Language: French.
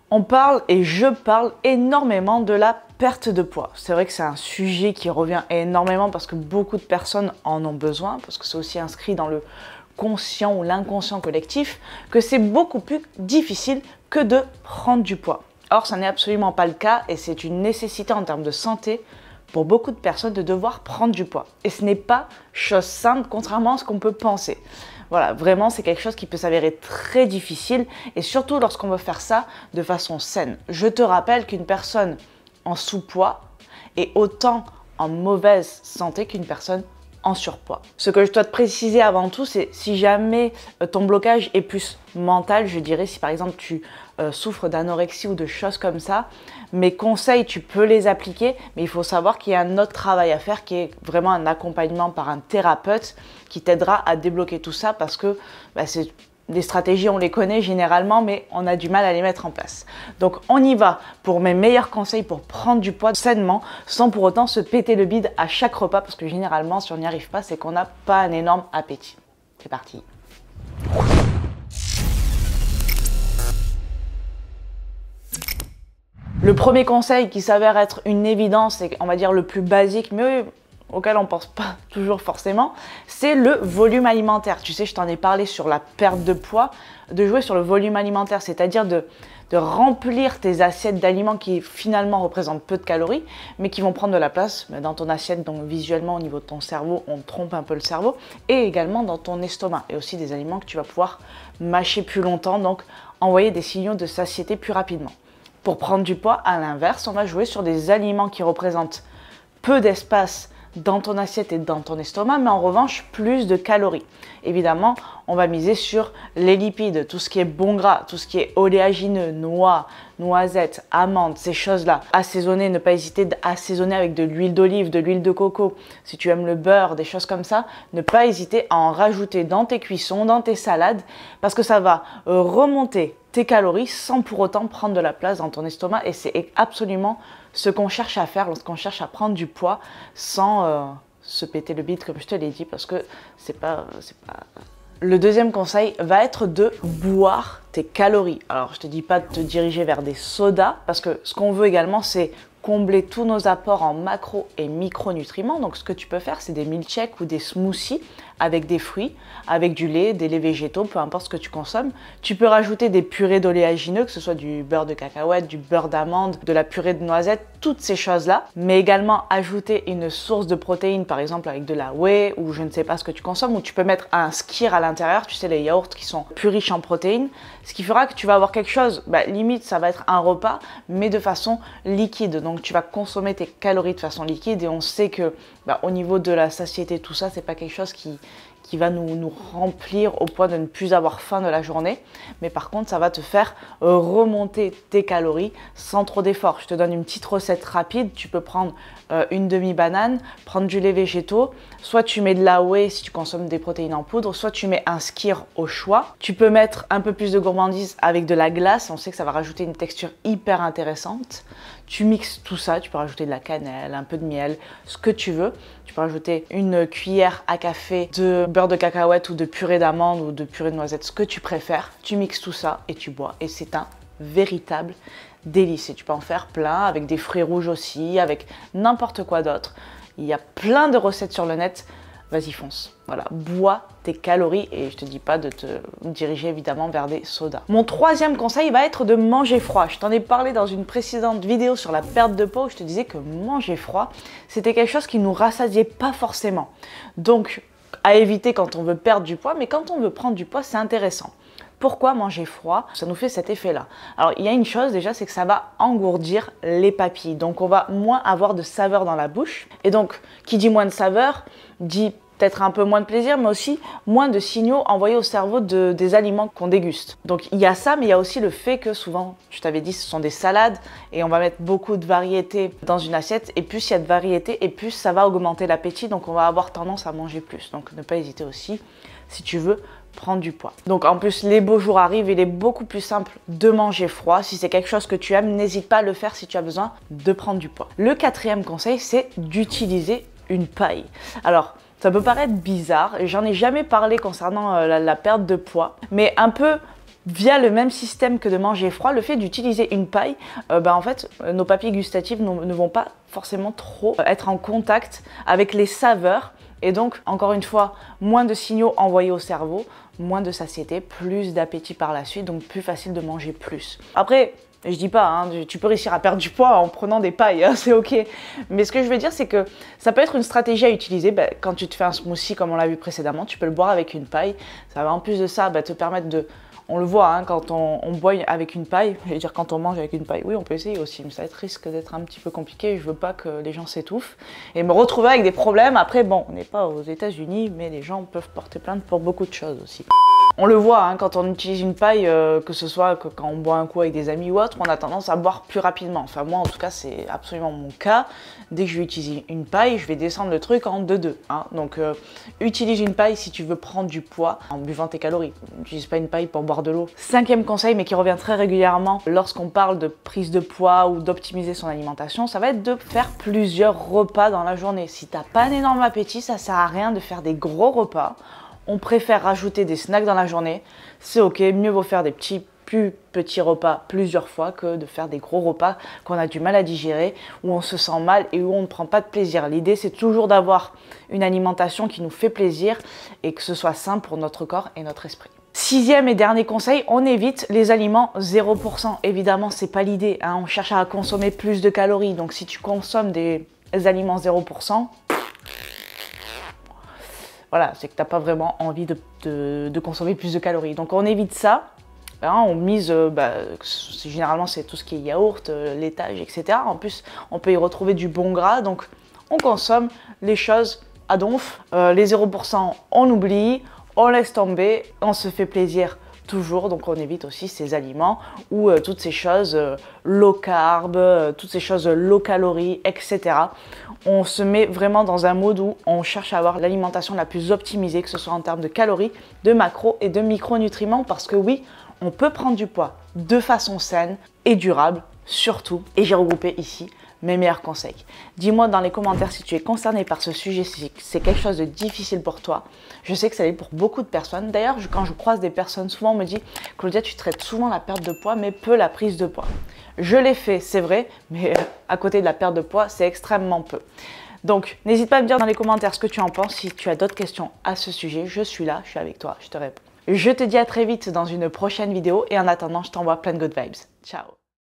On parle et je parle énormément de la perte de poids. C'est vrai que c'est un sujet qui revient énormément parce que beaucoup de personnes en ont besoin, parce que c'est aussi inscrit dans le conscient ou l'inconscient collectif, que c'est beaucoup plus difficile que de prendre du poids. Or, ça n'est absolument pas le cas et c'est une nécessité en termes de santé pour beaucoup de personnes de devoir prendre du poids. Et ce n'est pas chose simple, contrairement à ce qu'on peut penser. Voilà, vraiment, c'est quelque chose qui peut s'avérer très difficile et surtout lorsqu'on veut faire ça de façon saine. Je te rappelle qu'une personne en sous-poids est autant en mauvaise santé qu'une personne en surpoids. Ce que je dois te préciser avant tout, c'est si jamais ton blocage est plus mental, je dirais si par exemple tu souffres d'anorexie ou de choses comme ça, mes conseils, tu peux les appliquer, mais il faut savoir qu'il y a un autre travail à faire qui est vraiment un accompagnement par un thérapeute qui t'aidera à débloquer tout ça parce que c'est des stratégies, on les connaît généralement, mais on a du mal à les mettre en place. Donc on y va pour mes meilleurs conseils pour prendre du poids sainement, sans pour autant se péter le bide à chaque repas, parce que généralement, si on n'y arrive pas, c'est qu'on n'a pas un énorme appétit. C'est parti. Le premier conseil qui s'avère être une évidence, et on va dire le plus basique, mais auquel on ne pense pas toujours forcément, c'est le volume alimentaire. Tu sais, je t'en ai parlé sur la perte de poids, de jouer sur le volume alimentaire, c'est-à-dire de remplir tes assiettes d'aliments qui finalement représentent peu de calories, mais qui vont prendre de la place dans ton assiette, donc visuellement au niveau de ton cerveau, on trompe un peu le cerveau, et également dans ton estomac, et aussi des aliments que tu vas pouvoir mâcher plus longtemps, donc envoyer des signaux de satiété plus rapidement. Pour prendre du poids, à l'inverse, on va jouer sur des aliments qui représentent peu d'espace dans ton assiette et dans ton estomac, mais en revanche plus de calories. Évidemment, on va miser sur les lipides, tout ce qui est bon gras, tout ce qui est oléagineux, noix, noisettes, amandes, ces choses-là. Assaisonner, ne pas hésiter à assaisonner avec de l'huile d'olive, de l'huile de coco. Si tu aimes le beurre, des choses comme ça, ne pas hésiter à en rajouter dans tes cuissons, dans tes salades, parce que ça va remonter tes calories sans pour autant prendre de la place dans ton estomac, et c'est absolument ce qu'on cherche à faire lorsqu'on cherche à prendre du poids sans se péter le bide comme je te l'ai dit, parce que c'est pas... Le deuxième conseil va être de boire tes calories. Alors je te dis pas de te diriger vers des sodas, parce que ce qu'on veut également c'est combler tous nos apports en macro et micronutriments. Donc ce que tu peux faire, c'est des milkshakes ou des smoothies avec des fruits, avec du lait, des laits végétaux, peu importe ce que tu consommes. Tu peux rajouter des purées d'oléagineux, que ce soit du beurre de cacahuète, du beurre d'amande, de la purée de noisettes, toutes ces choses-là. Mais également ajouter une source de protéines, par exemple avec de la whey ou je ne sais pas ce que tu consommes, ou tu peux mettre un skyr à l'intérieur, tu sais les yaourts qui sont plus riches en protéines, ce qui fera que tu vas avoir quelque chose, limite ça va être un repas, mais de façon liquide. Donc tu vas consommer tes calories de façon liquide et on sait que au niveau de la satiété, tout ça, c'est pas quelque chose qui va nous remplir au point de ne plus avoir faim de la journée. Mais par contre, ça va te faire remonter tes calories sans trop d'efforts. Je te donne une petite recette rapide. Tu peux prendre une demi-banane, prendre du lait végétaux. Soit tu mets de la whey si tu consommes des protéines en poudre, soit tu mets un skyr au choix. Tu peux mettre un peu plus de gourmandise avec de la glace. On sait que ça va rajouter une texture hyper intéressante. Tu mixes tout ça, tu peux rajouter de la cannelle, un peu de miel, ce que tu veux. Tu peux rajouter une cuillère à café de beurre de cacahuète ou de purée d'amande ou de purée de noisettes, ce que tu préfères. Tu mixes tout ça et tu bois. Et c'est un véritable délice. Et tu peux en faire plein avec des fruits rouges aussi, avec n'importe quoi d'autre. Il y a plein de recettes sur le net. Vas-y, fonce. Voilà, bois tes calories et je te dis pas de te diriger évidemment vers des sodas. Mon troisième conseil va être de manger froid. Je t'en ai parlé dans une précédente vidéo sur la perte de poids où je te disais que manger froid, c'était quelque chose qui nous rassasiait pas forcément. Donc, à éviter quand on veut perdre du poids, mais quand on veut prendre du poids, c'est intéressant. Pourquoi manger froid? Ça nous fait cet effet-là. Alors, il y a une chose déjà, c'est que ça va engourdir les papilles. Donc, on va moins avoir de saveur dans la bouche. Et donc, qui dit moins de saveur, dit peut-être un peu moins de plaisir, mais aussi moins de signaux envoyés au cerveau des aliments qu'on déguste. Donc, il y a ça, mais il y a aussi le fait que souvent, je t'avais dit, ce sont des salades et on va mettre beaucoup de variétés dans une assiette. Et plus il y a de variétés, et plus ça va augmenter l'appétit. Donc, on va avoir tendance à manger plus. Donc, ne pas hésiter aussi, si tu veux, prendre du poids. Donc en plus, les beaux jours arrivent, il est beaucoup plus simple de manger froid. Si c'est quelque chose que tu aimes, n'hésite pas à le faire si tu as besoin de prendre du poids. Le quatrième conseil, c'est d'utiliser une paille. Alors, ça peut paraître bizarre, et j'en ai jamais parlé concernant la perte de poids, mais un peu Via le même système que de manger froid, le fait d'utiliser une paille, en fait, nos papilles gustatives ne vont pas forcément trop être en contact avec les saveurs. Et donc, encore une fois, moins de signaux envoyés au cerveau, moins de satiété, plus d'appétit par la suite, donc plus facile de manger plus. Après, je dis pas, hein, tu peux réussir à perdre du poids en prenant des pailles, hein, c'est ok. Mais ce que je veux dire, c'est que ça peut être une stratégie à utiliser. Quand tu te fais un smoothie, comme on l'a vu précédemment, tu peux le boire avec une paille. Ça va en plus de ça te permettre de... On le voit hein, quand on boit avec une paille, je veux dire quand on mange avec une paille, oui on peut essayer aussi, mais ça risque d'être un petit peu compliqué, je veux pas que les gens s'étouffent et me retrouver avec des problèmes. Après bon, on n'est pas aux États-Unis, mais les gens peuvent porter plainte pour beaucoup de choses aussi. On le voit hein, quand on utilise une paille, que ce soit quand on boit un coup avec des amis ou autre, on a tendance à boire plus rapidement. Enfin moi en tout cas c'est absolument mon cas. Dès que je vais utiliser une paille, je vais descendre le truc en 2-2. Hein. Donc utilise une paille si tu veux prendre du poids en buvant tes calories. N'utilise pas une paille pour boire de l'eau. 5e conseil, mais qui revient très régulièrement lorsqu'on parle de prise de poids ou d'optimiser son alimentation, ça va être de faire plusieurs repas dans la journée. Si t'as pas un énorme appétit, ça sert à rien de faire des gros repas. On préfère rajouter des snacks dans la journée, c'est ok, mieux vaut faire des plus petits repas plusieurs fois que de faire des gros repas qu'on a du mal à digérer, où on se sent mal et où on ne prend pas de plaisir. L'idée c'est toujours d'avoir une alimentation qui nous fait plaisir et que ce soit sain pour notre corps et notre esprit. 6e et dernier conseil, on évite les aliments 0%. Évidemment, c'est pas l'idée, hein. On cherche à consommer plus de calories, donc si tu consommes des aliments 0%, voilà, c'est que tu n'as pas vraiment envie de consommer plus de calories. Donc on évite ça. Hein, on mise, généralement c'est tout ce qui est yaourt, laitage, etc. En plus, on peut y retrouver du bon gras. Donc on consomme les choses à donf. Les 0%, on oublie, on laisse tomber, on se fait plaisir toujours. Donc on évite aussi ces aliments ou toutes ces choses low carb, toutes ces choses low calories, etc. On se met vraiment dans un mode où on cherche à avoir l'alimentation la plus optimisée, que ce soit en termes de calories, de macros et de micronutriments, parce que oui, on peut prendre du poids de façon saine et durable, surtout. Et j'ai regroupé ici mes meilleurs conseils. Dis-moi dans les commentaires si tu es concerné par ce sujet, si c'est quelque chose de difficile pour toi. Je sais que ça l'est pour beaucoup de personnes. D'ailleurs, quand je croise des personnes, souvent on me dit « Claudia, tu traites souvent la perte de poids, mais peu la prise de poids. » Je l'ai fait, c'est vrai, mais à côté de la perte de poids, c'est extrêmement peu. Donc, n'hésite pas à me dire dans les commentaires ce que tu en penses. Si tu as d'autres questions à ce sujet, je suis là, je suis avec toi, je te réponds. Je te dis à très vite dans une prochaine vidéo et en attendant, je t'envoie plein de good vibes. Ciao!